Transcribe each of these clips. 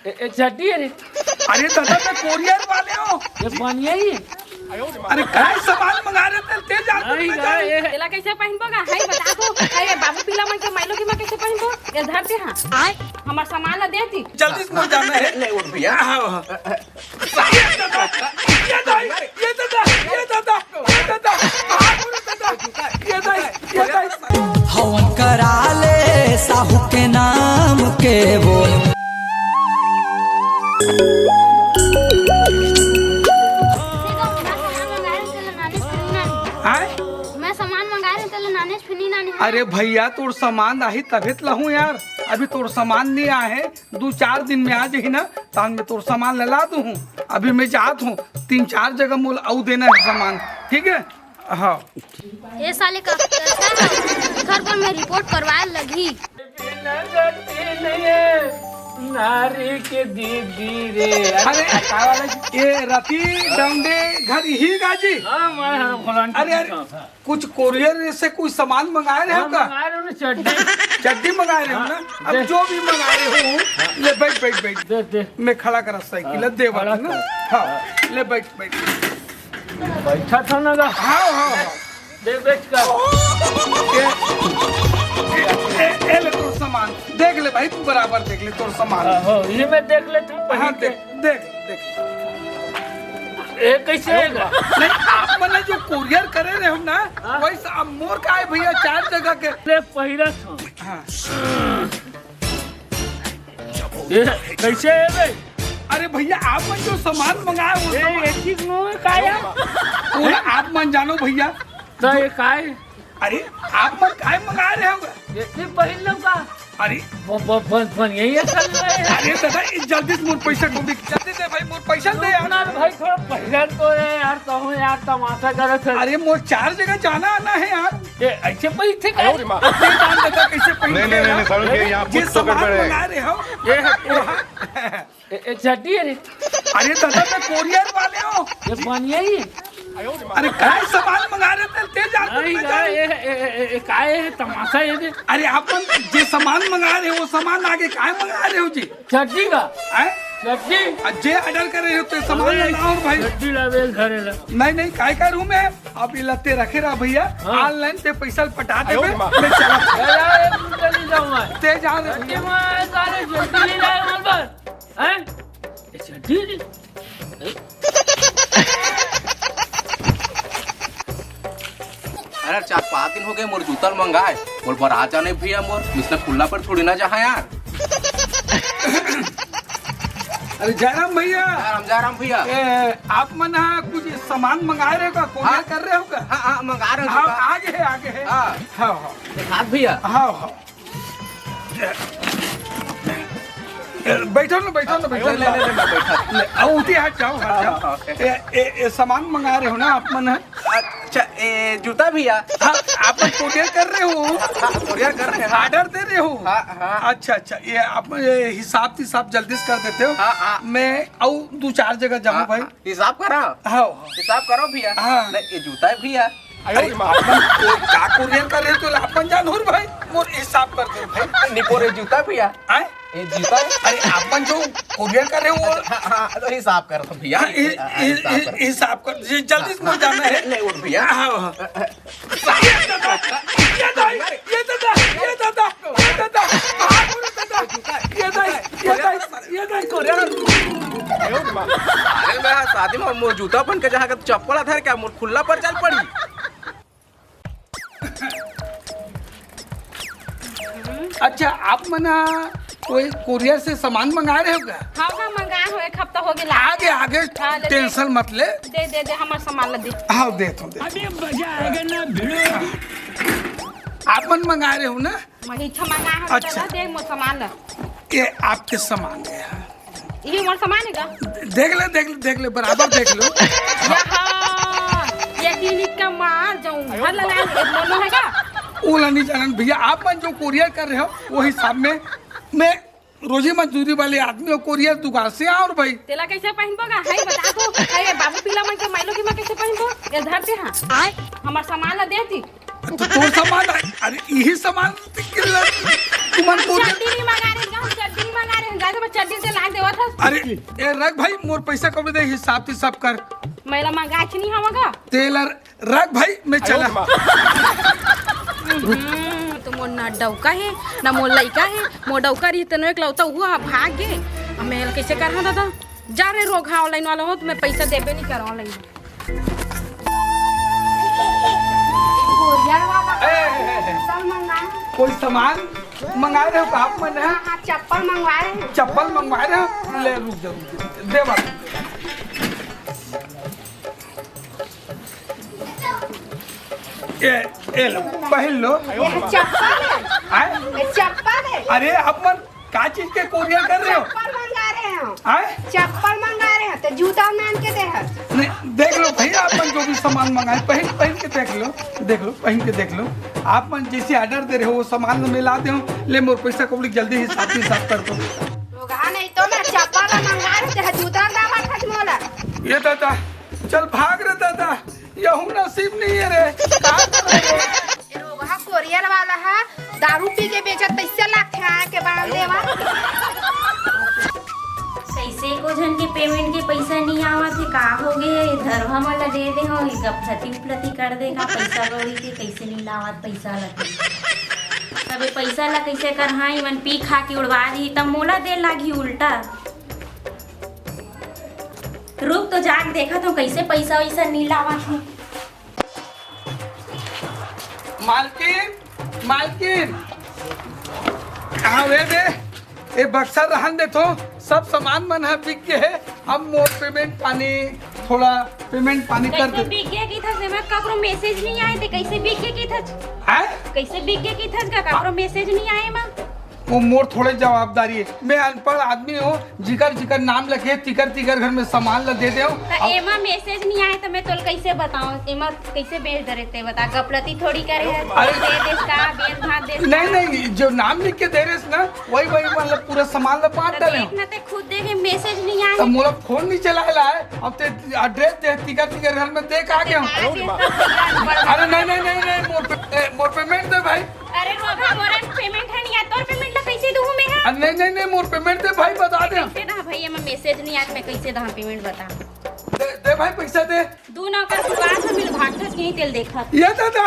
चड्डी है। अरे दादा मैं कोरियर वाले हो। ये बढ़िया ही है। अरे काय सामान मंगा रहे थे तेज नहीं गा ये तेला कैसे पहनबोगा है बता दो है बाबू पिला मन के माइलो की मैं कैसे पहनबो ये धरते हां आए हमार सामान ला देती जल्दी से मुझे जाना है। ले उठ भैया। ये दादा ये दादा ये दादा ये दादा ये दादा हवन करा ले साहू के नाम के बोल। मैं सामान मंगा रहे थे नाने फिनी नानी। अरे भैया तोर सामान आई तबियत लहू यार। अभी तोर सामान नहीं आए 2-4 दिन में आ जाही ना तो मैं तोर सामान ला दूँ। अभी मैं जात हूँ 3-4 जगह मोल आऊ देना है सामान। ठीक है हाँ। ये साले का घर पर मैं रिपोर्ट करवाए लगी। नारी के दीदी रे। अरे ये रति डंडे घर ही गाजी। अरे अरे कुछ कोरियर से कुछ सामान मंगाए रहे हो का? चड्डी मंगाए रहे हो ना। अब जो भी मंगाए हो ले बैठ बैठ बैठ दे मैं खड़ा कर साइकिल दे वाला ना। हाँ ले बैठ बैठ बैठा था ना गा। हाँ हाँ दे बैठ कर ए ले तोर सामान देख ले भाई तू बराबर देख ले तोर सामान। ये मैं देख लेता हूँ। हाँ देख देख देख ये कैसे आएगा? नहीं आप मैंने जो कुरियर करे रहे हो ना वैसे अब मोर का है भैया 4 जगह के। ले पहिरा था। हाँ। ये कैसे है बे? अरे भैया आप मन जो सामान मंगाए वो एक चीज नो है काया। आप मन जानो भैया। तो ये काय? अरे आप मन काय मंगा रहे हो? ये पहन लो का। अरे बन यही चल रहा है। अरे दादा जल्दी से मोर पैसा को जल्दी दे भाई मोर पैसा दे यार। भाई थोड़ा पहिरा तो है यार कहूँ यार तमाशा करे थे। अरे मोर 4 जगह जाना आना है यार। ये ऐसे पैसे का? दादा कैसे पैसे ये सामान मंगा रहे हो ये चड्डी है। अरे दादा मैं कोरियर वाले हो। ये बढ़िया ही है। अरे काय सामान मंगा रहे थे तेज नहीं गा ये काय है तमाशा ये दे। अरे आप जे सामान मंगा रहे हो वो सामान आगे काय मंगा रहे हो जी? चड्डी का हैं? चड्डी जे ऑर्डर कर रहे हो तो सामान लाओ भाई। चड्डी लावे घरे ला। नहीं काय का रूम है अब ये लते रखे रहा भैया। ऑनलाइन ते पैसा पटा दे मैं चला चली जाऊँ मैं। ते जा रहे चड्डी में सारे चड्डी ले जाए मन पर हैं? ये चड्डी अरे 4-5 दिन हो गए मोर जूता मंगाए मोर बारात जाने भी है मोर मिसले खुला पर थोड़ी ना जहाँ यार। अरे जयराम भैया राम भैया आप मन कुछ सामान मंगा रहे हो का कोरियर कर रहे हो का? हाँ मंगा रहे हो। हाँ आगे है आगे है। हाँ हाँ हाथ भैया। हाँ हाँ बैठो ना बैठो ना बैठो ले बैठा उठी हट जाओ हट जाओ। ये सामान मंगा रहे हो ना आप मन? अच्छा जूता भैया। हाँ आप कोरियर कर रहे हो? कोरियर कर रहे हैं। ऑर्डर दे रहे हो? हाँ हाँ। अच्छा ये आप हिसाब तिसाब जल्दी से कर देते हो? हाँ। मैं आऊ 2-4 जगह जाऊँ भाई। हिसाब करो। हाँ हिसाब करो भैया। हाँ ये जूता है भैया। का कुरियर कर रहे हो तो अपन जान हो भाई मोर हिसाब कर दे भाई। निपोरे जूता भैया। आए ये जूता है। अरे अपन जो कुरियर कर रहे हो हाँ तो हिसाब करो भैया। हिसाब कर जल्दी से मुझे जाना है। ले उठ भैया। हाँ शादी में मोर जूता पहन के जहाँ चप्पल अधर क्या मोर खुला पर चल पड़ी। अच्छा आप मना कोई कुरियर से सामान मंगा रहे हो क्या? हाँ मंगा हो 1 हफ्ता हो गया। आगे हाँ, ले टेंशन मत ले। दे हमारा सामान ला दे। हाँ दे तो दे। आप मन मंगा रहे हो ना? मैं इच्छा मंगा हो। अच्छा। दे मोर सामान ला। ये आपके सामान है। ये मोर सामान है का? देख ले बराबर देख लो। ये क्लिनिक का मार जाऊँ घर लगा मोनो है का? ओला नहीं जानन भैया आप मन जो कुरियर कर रहे हो वो हिसाब में मैं रोजी मजदूरी वाले आदमी और कोरियर दुकान से और भाई तेला कैसे पहनबोगा है बता दो है बाबू पिला मन के माइलो की मैं कैसे पहनबो ये धरते हां आए हमार सामान ला देती तो सामान अरे यही सामान तुमन को चड्डी नहीं मंगा रहे हम चड्डी मंगा रहे हैं जाके मैं चड्डी से ला देवा था अरे ए रख भाई मोर पैसा कब दे हिसाब सब कर मैला मंगा नहीं हमगा तेल रख भाई मैं चला तो मोर ना डौका है ना मोर लइका है मोर डौका रही तनो एक लौता हुआ भाग गे अब मैं कैसे कर दादा जा रे रोगा ऑनलाइन वाला हो तो मैं पैसा देबे नहीं कर ऑनलाइन कोई सामान मंगा रहे हो आप मन है चप्पल मंगवा रहे हैं चप्पल मंगवा रहे हो ले रुक जा दे बात ए लो पहन लो चप्पल है चप्पल है अरे अपन का चीज के कोरियर कर रहे हो चप्पल मंगा रहे हैं आए चप्पल मंगा रहे हैं तो जूता मान के दे है नहीं देख लो भैया अपन जो भी सामान मंगाए पहन के देख लो पहन के देख लो आप मन जैसे ऑर्डर दे रहे हो वो सामान में ला दे हो ले मोर पैसा कबली जल्दी हिसाब कर दो नहीं तो मैं चप्पल मंगा रहे थे जूता दाम खत्म होला ये दादा चल भाग रे दादा यहू नसीब नहीं है रे रोगा कोरियर वाला है दारू पी के बेचत पैसे लाख के बांध देवा कैसे को जन के पेमेंट के पैसा नहीं आवा थे का हो गए धरवा वाला दे दे हो गपथती उपलती कर देगा पैसा गौरी के कैसे नहीं लावत पैसा लगे तबे पैसा ला कैसे कर हाँ मन पी खा के उड़वा दी तब मोला दे लागी उल्टा रुक तो जाके देखा तो कैसे पैसा वैसा नहीं लावा थे मालकिन कहाँ वे दे ए बक्सा रहन दे तो सब सामान मन है बिक के है अब मोर पेमेंट पानी थोड़ा पेमेंट पानी कर कैसे दे बिक गया की था मैं ककरो मैसेज नहीं आए थे कैसे बिक गया की था है कैसे बिक गया की था ककरो मैसेज नहीं आए मां वो मोर थोड़े जवाबदारी है मैं अनपढ़ आदमी हूँ जिकर नाम लिखे तिकर घर में सामान ला दे दे तो एमा मैसेज नहीं आए तो मैं तोल कैसे बताऊं एमा कैसे बेच दे रहे थे बता गपलती थोड़ी करे है अरे दे देस का बेच भात देस नहीं जो नाम लिख के दे रहे ना वही मतलब पूरा सामान ला बांट डाले देखना ते खुद देखे मैसेज नहीं आए तो मोला फोन नहीं चलाएला है अब ते एड्रेस दे तिकर घर में देख आ गया अरे नहीं मोर पेमेंट दे भाई अरे रोगा मोरा पेमेंट है नहीं तो पेमेंट ला कैसे दूं मैं हां नहीं मोर पेमेंट दे भाई बता दे कैसे दा भाई एमा मैसेज नहीं आए मैं कैसे दा पेमेंट बता दे भाई पैसा दे दू ना का दुकान से मिल भागत के तेल देखा ये दादा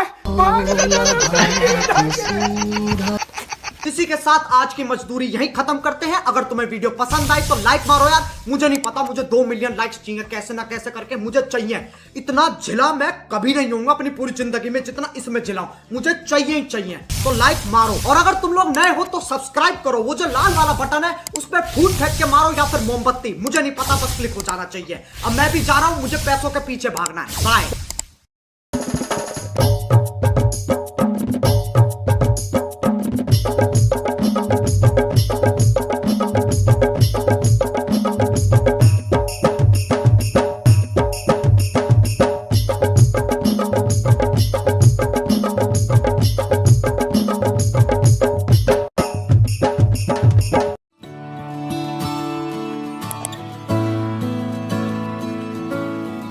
इसी के साथ आज की मजदूरी यहीं खत्म करते हैं। अगर तुम्हें वीडियो पसंद आई तो लाइक मारो यार, मुझे नहीं पता, मुझे 2 मिलियन लाइक्स चाहिए, कैसे ना कैसे करके मुझे चाहिए। इतना झिला मैं कभी नहीं होऊंगा अपनी पूरी जिंदगी में जितना इसमें झिलाऊं, मुझे चाहिए ही चाहिए। तो लाइक मारो और अगर तुम लोग नए हो तो सब्सक्राइब करो, वो जो लाल वाला बटन है उस पर फूट फेंक के मारो या फिर मोमबत्ती, मुझे नहीं पता, बस क्लिक हो जाना चाहिए। अब मैं भी जा रहा हूं, मुझे पैसों के पीछे भागना है। बाय।